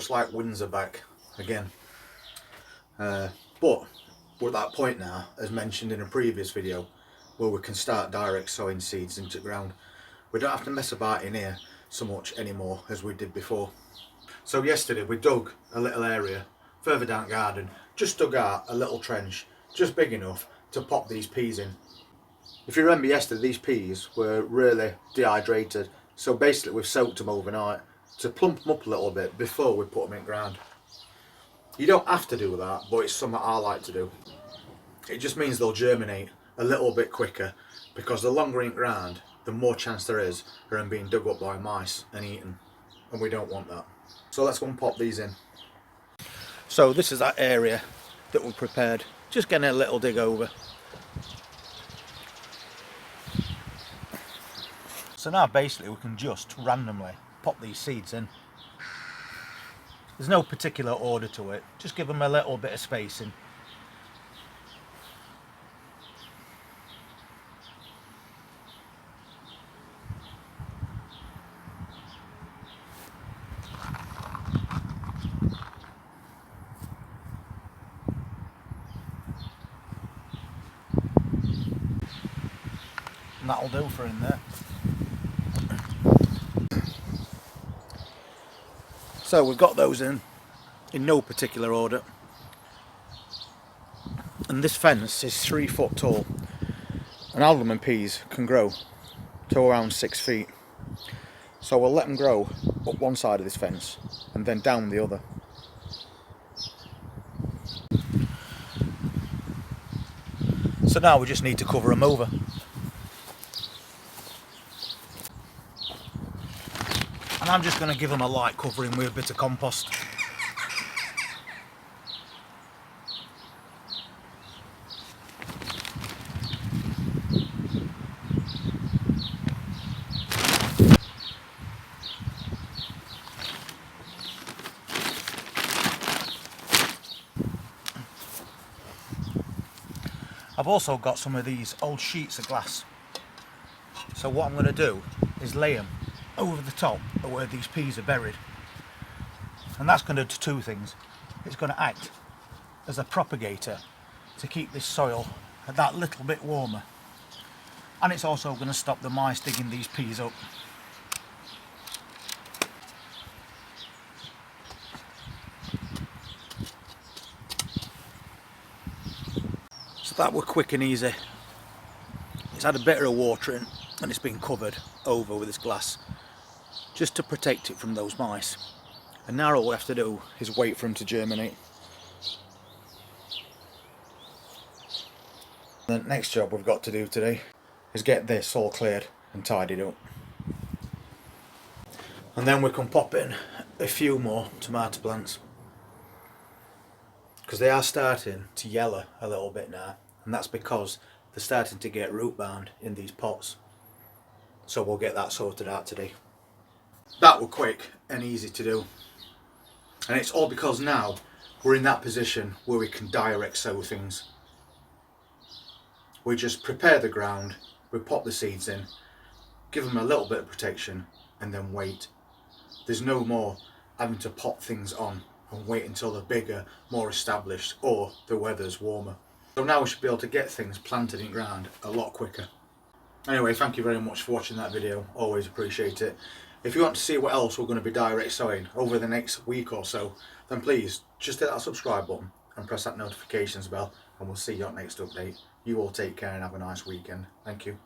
looks like winds are back again. But we're at that point now, as mentioned in a previous video, where we can start direct sowing seeds into the ground. We don't have to mess about in here so much anymore as we did before. So yesterday we dug a little area further down the garden, just dug out a little trench, just big enough to pop these peas in. If you remember yesterday, these peas were really dehydrated, so basically we've soaked them overnight to plump them up a little bit before we put them in ground. You don't have to do that, but it's something I like to do. It just means they'll germinate a little bit quicker, because the longer in ground, the more chance there is of them being dug up by mice and eaten, and we don't want that. So let's go and pop these in. So this is that area that we prepared, just getting a little dig over. So now basically we can just randomly pop these seeds in. There's no particular order to it, just give them a little bit of spacing. And that'll do for in there. So we've got those in no particular order, and this fence is 3 foot tall, and allotment peas can grow to around 6 feet, so we'll let them grow up one side of this fence and then down the other. So now we just need to cover them over. And I'm just going to give them a light covering with a bit of compost. I've also got some of these old sheets of glass. So what I'm going to do is lay them over the top of where these peas are buried, and that's going to do 2 things. It's going to act as a propagator to keep this soil that little bit warmer, and it's also going to stop the mice digging these peas up. So that were quick and easy. It's had a bit of watering and it's been covered over with this glass just to protect it from those mice. And now all we have to do is wait for them to germinate. The next job we've got to do today is get this all cleared and tidied up. And then we can pop in a few more tomato plants, because they are starting to yellow a little bit now, and that's because they're starting to get root bound in these pots. So we'll get that sorted out today. That were quick and easy to do, and it's all because now we're in that position where we can direct sow things. We just prepare the ground, we pop the seeds in, give them a little bit of protection, and then wait. There's no more having to pop things on and wait until they're bigger, more established, or the weather's warmer. So now we should be able to get things planted in ground a lot quicker. Anyway, thank you very much for watching that video, always appreciate it. If you want to see what else we're going to be direct sowing over the next week or so, then please just hit that subscribe button and press that notifications bell, and we'll see you on next update. You all take care and have a nice weekend. Thank you.